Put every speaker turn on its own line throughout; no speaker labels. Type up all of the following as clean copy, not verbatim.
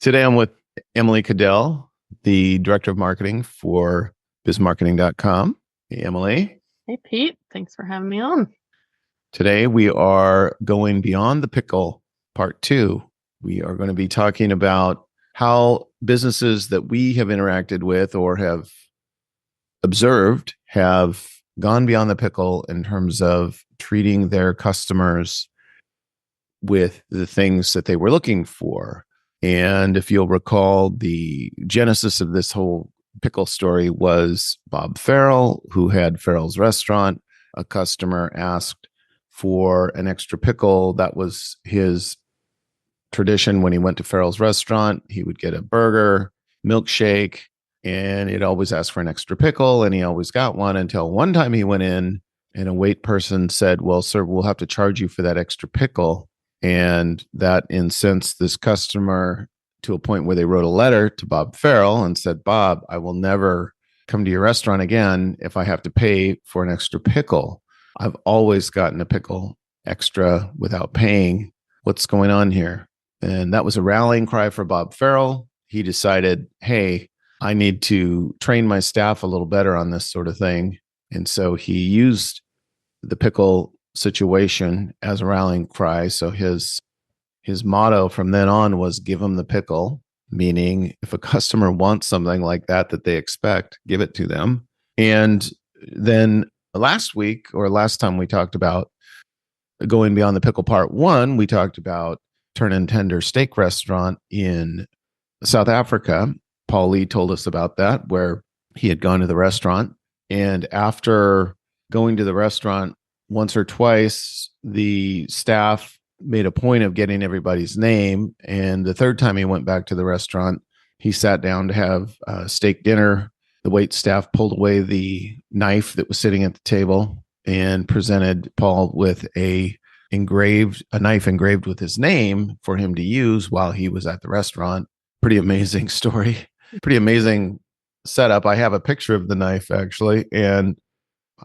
Today I'm with Emily Cadell, the Director of Marketing for bizmarketing.com. Hey, Emily.
Hey, Pete. Thanks for having me on.
Today we are going beyond the pickle, part 2. We are going to be talking about how businesses that we have interacted with or have observed have gone beyond the pickle in terms of treating their customers with the things that they were looking for. And if you'll recall, the genesis of this whole pickle story was Bob Farrell, who had Farrell's Restaurant. A customer asked for an extra pickle. That was his tradition when he went to Farrell's Restaurant. He would get a burger, milkshake, and he'd always ask for an extra pickle, and he always got one until one time he went in and a wait person said, "Well, sir, we'll have to charge you for that extra pickle." And that incensed this customer to a point where they wrote a letter to Bob Farrell and said, "Bob, I will never come to your restaurant again if I have to pay for an extra pickle. I've always gotten a pickle extra without paying. What's going on here?" And that was a rallying cry for Bob Farrell. He decided, hey, I need to train my staff a little better on this sort of thing. And so he used the pickle situation as a rallying cry. So his motto from then on was give them the pickle, meaning if a customer wants something like that they expect, give it to them. And then last week or last time we talked about going beyond the pickle part 1, we talked about Turn and Tender Steak Restaurant in South Africa. Paul Lee told us about that, where he had gone to the restaurant. And after going to the restaurant once or twice, the staff made a point of getting everybody's name. And the third time he went back to the restaurant, he sat down to have steak dinner. The wait staff pulled away the knife that was sitting at the table and presented Paul with a knife engraved with his name for him to use while he was at the restaurant. Pretty amazing story. Pretty amazing setup. I have a picture of the knife actually, and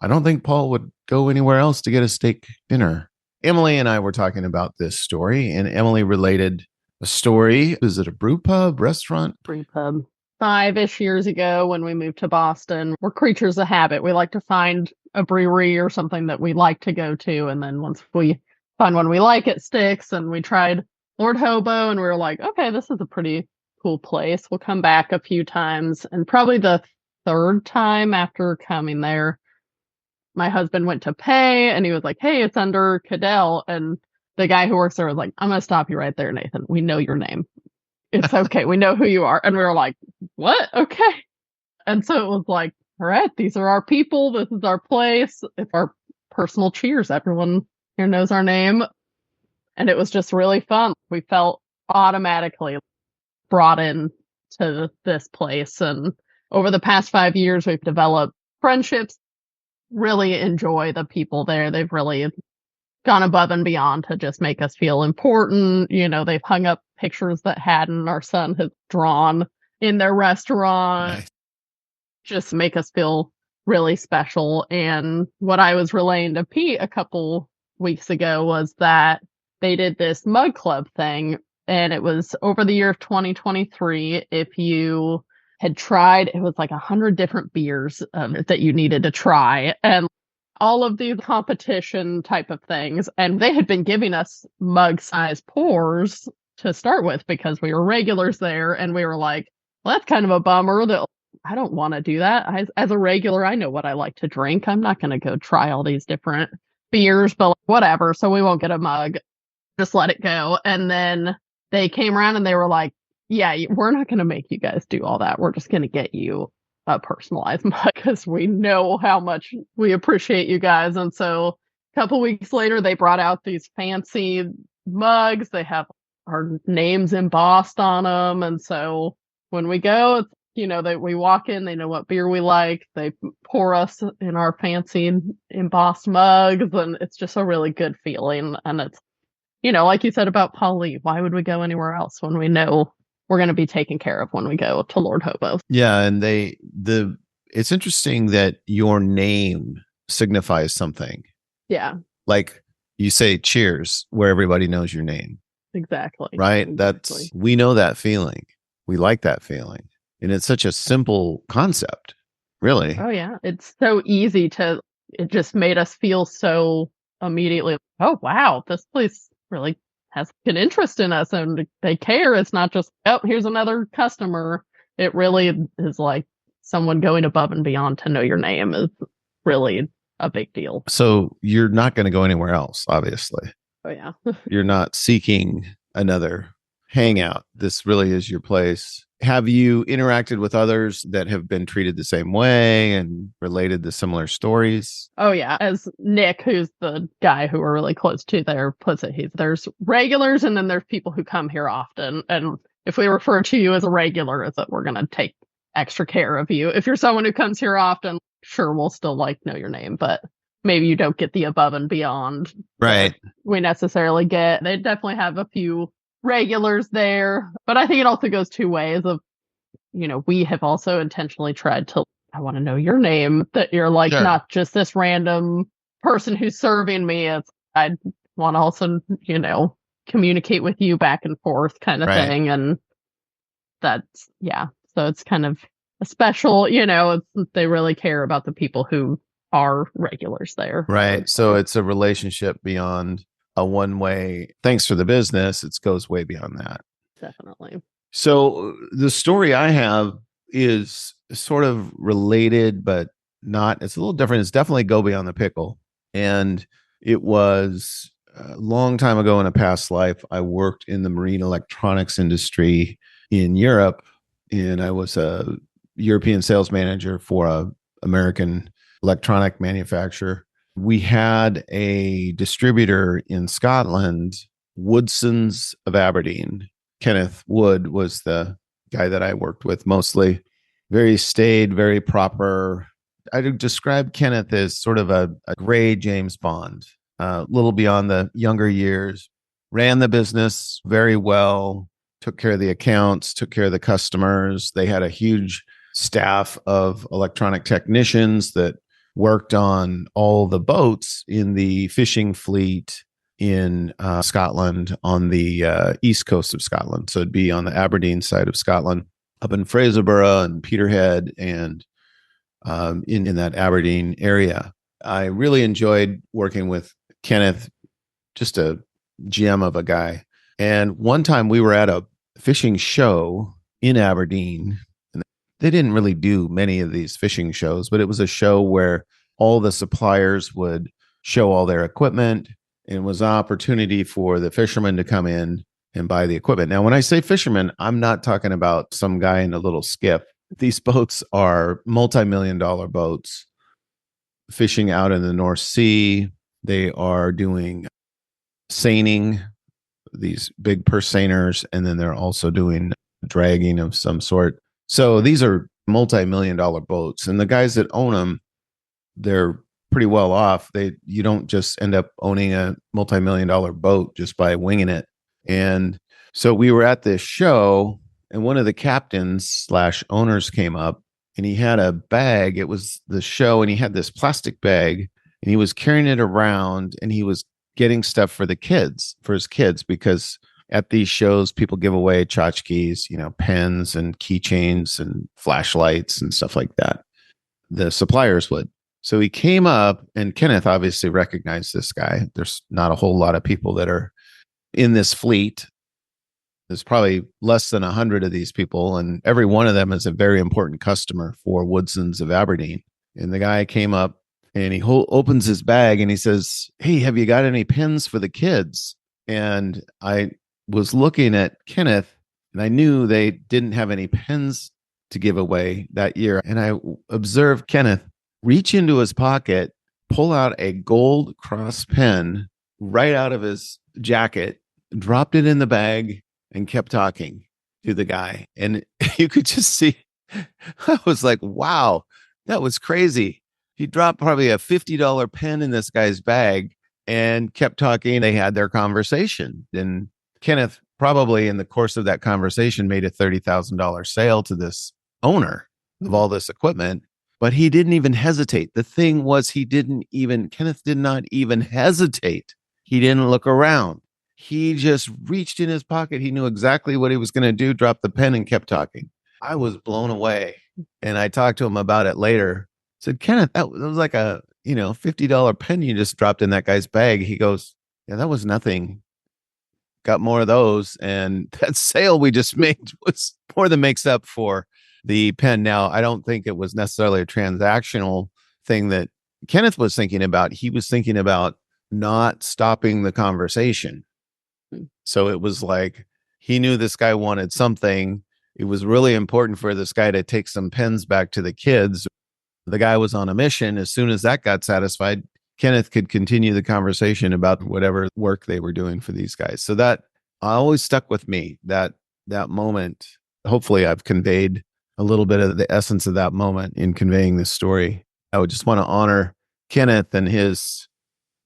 I don't think Paul would go anywhere else to get a steak dinner. Emily and I were talking about this story, and Emily related a story. Is it a brew pub restaurant?
Brew pub. 5-ish years ago when we moved to Boston, we're creatures of habit. We like to find a brewery or something that we like to go to. And then once we find one we like, it sticks. And we tried Lord Hobo and we were like, okay, this is a pretty cool place. We'll come back a few times. And probably the third time after coming there, my husband went to pay and he was like, hey, it's under Cadell. And the guy who works there was like, I'm going to stop you right there, Nathan. We know your name. It's okay. We know who you are. And we were like, what? Okay. And so it was like, all right, these are our people. This is our place. It's our personal cheers. Everyone here knows our name. And it was just really fun. We felt automatically brought in to this place. And over the past 5 years, we've developed friendships. Really enjoy the people there. They've really gone above and beyond to just make us feel important. You know, they've hung up pictures that Haddon, our son, has drawn in their restaurant.
Nice.
Just make us feel really special. And what I was relaying to Pete a couple weeks ago was that they did this mug club thing, and it was over the year of 2023. If you had tried, it was like 100 different beers that you needed to try, and all of these competition type of things. And they had been giving us mug size pours to start with because we were regulars there. And we were like, well, that's kind of a bummer that I don't want to do that. As a regular, I know what I like to drink. I'm not going to go try all these different beers, but whatever. So we won't get a mug. Just let it go. And then they came around and they were like, yeah, we're not going to make you guys do all that. We're just going to get you a personalized mug because we know how much we appreciate you guys. And so a couple weeks later, they brought out these fancy mugs. They have our names embossed on them. And so when we go, it's, you know, that we walk in, they know what beer we like. They pour us in our fancy embossed mugs, and it's just a really good feeling. And it's, you know, like you said about Paul Lee, why would we go anywhere else when we know we're going to be taken care of when we go to Lord Hobo?
Yeah, and it's interesting that your name signifies something.
Yeah.
Like you say cheers where everybody knows your name.
Exactly.
right?
Exactly.
We know that feeling. We like that feeling. And it's such a simple concept, really.
Oh yeah. It's so easy to it just made us feel so immediately, oh wow, this place really has an interest in us and they care. It's not just, oh, here's another customer. It really is like someone going above and beyond to know your name is really a big deal.
So you're not going to go anywhere else, obviously.
Oh yeah.
You're not seeking another hangout. This really is your place. Have you interacted with others that have been treated the same way and related to similar stories?
Oh yeah, as Nick, who's the guy who we're really close to there, puts it, there's regulars and then there's people who come here often. And if we refer to you as a regular, it's that we're gonna take extra care of you. If you're someone who comes here often, sure, we'll still know your name, but maybe you don't get the above and beyond
Right.
that we necessarily get. They definitely have a few regulars there, but I think it also goes two ways of, we have also intentionally tried to, I want to know your name, that you're like
Sure.
not just this random person who's serving me. It's, I want to also, communicate with you back and forth kind of
Right.
thing. And that's, yeah. So it's kind of a special, they really care about the people who are regulars there.
Right. So it's a relationship beyond a one way, thanks for the business. It goes way beyond that.
Definitely.
So the story I have is sort of related, but not, it's a little different. It's definitely go beyond the pickle. And it was a long time ago in a past life. I worked in the marine electronics industry in Europe, and I was a European sales manager for a American electronic manufacturer. We had a distributor in Scotland, Woodson's of Aberdeen. Kenneth Wood was the guy that I worked with mostly. Very staid, very proper. I would describe Kenneth as sort of a gray James Bond, a little beyond the younger years. Ran the business very well, took care of the accounts, took care of the customers. They had a huge staff of electronic technicians that worked on all the boats in the fishing fleet in Scotland, on the east coast of Scotland. So it'd be on the Aberdeen side of Scotland, up in Fraserburgh and Peterhead, and in that Aberdeen area. I really enjoyed working with Kenneth, just a gem of a guy. And one time we were at a fishing show in Aberdeen, and they didn't really do many of these fishing shows, but it was a show where all the suppliers would show all their equipment, and it was an opportunity for the fishermen to come in and buy the equipment. Now, when I say fishermen, I'm not talking about some guy in a little skiff. These boats are multi-million-dollar boats fishing out in the North Sea. They are doing seining, these big purse seiners, and then they're also doing dragging of some sort. So these are multi-million-dollar boats, and the guys that own them, they're pretty well off. You don't just end up owning a multi-million-dollar boat just by winging it. And so we were at this show, and one of the captains slash owners came up, and he had a bag. It was the show, and he had this plastic bag, and he was carrying it around, and he was getting stuff for the kids, for his kids, because at these shows, people give away tchotchkes, pens and keychains and flashlights and stuff like that. The suppliers would. So he came up, and Kenneth obviously recognized this guy. There's not a whole lot of people that are in this fleet. There's probably less than 100 of these people, and every one of them is a very important customer for Woodson's of Aberdeen. And the guy came up, and he opens his bag, and he says, "Hey, have you got any pens for the kids?" And I was looking at Kenneth, and I knew they didn't have any pens to give away that year. And I observed Kenneth reach into his pocket, pull out a gold cross pen right out of his jacket, dropped it in the bag, and kept talking to the guy. And you could just see, I was like, wow, that was crazy. He dropped probably a $50 pen in this guy's bag and kept talking. They had their conversation. And Kenneth probably in the course of that conversation made a $30,000 sale to this owner of all this equipment. But he didn't even hesitate. The thing was, Kenneth did not even hesitate. He didn't look around. He just reached in his pocket. He knew exactly what he was going to do, dropped the pen and kept talking. I was blown away. And I talked to him about it later. Said, Kenneth, that was like a, $50 pen you just dropped in that guy's bag. He goes, yeah, that was nothing. Got more of those. And that sale we just made was more than makes up for the pen. Now, I don't think it was necessarily a transactional thing that Kenneth was thinking about. He was thinking about not stopping the conversation. So it was like he knew this guy wanted something. It was really important for this guy to take some pens back to the kids. The guy was on a mission. As soon as that got satisfied, Kenneth could continue the conversation about whatever work they were doing for these guys. So that always stuck with me, that moment. Hopefully I've conveyed a little bit of the essence of that moment in conveying this story. I would just want to honor Kenneth and his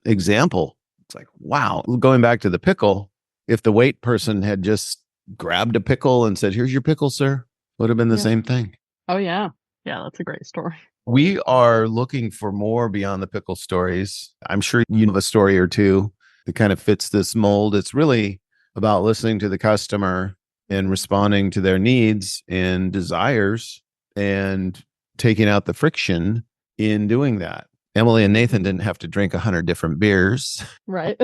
example. It's like, wow, going back to the pickle, if the wait person had just grabbed a pickle and said, here's your pickle, sir, would have been the same thing.
Oh, yeah. Yeah, that's a great story.
We are looking for more beyond the pickle stories. I'm sure you have a story or two that kind of fits this mold. It's really about listening to the customer and responding to their needs and desires and taking out the friction in doing that. Emily and Nathan didn't have to drink 100 different beers.
Right.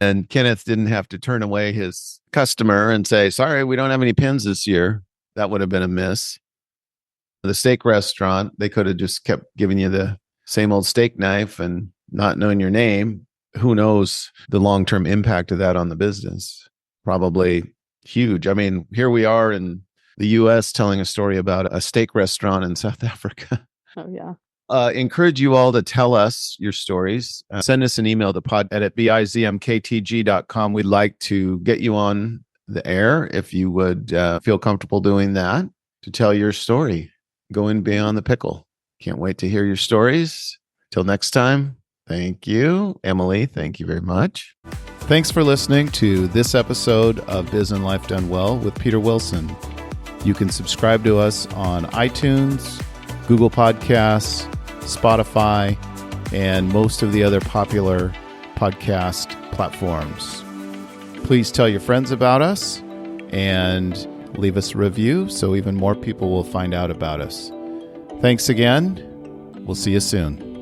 And Kenneth didn't have to turn away his customer and say, sorry, we don't have any pins this year. That would have been a miss. The steak restaurant, they could have just kept giving you the same old steak knife and not knowing your name. Who knows the long-term impact of that on the business? Probably huge. I mean, here we are in the US telling a story about a steak restaurant in South Africa.
Oh, yeah.
Encourage you all to tell us your stories. Send us an email to pod@bizmktg.com. We'd like to get you on the air if you would feel comfortable doing that, to tell your story, going beyond the pickle. Can't wait to hear your stories. Till next time, thank you. Emily, thank you very much. Thanks for listening to this episode of Biz and Life Done Well with Peter Wilson. You can subscribe to us on iTunes, Google Podcasts, Spotify, and most of the other popular podcast platforms. Please tell your friends about us and leave us a review so even more people will find out about us. Thanks again. We'll see you soon.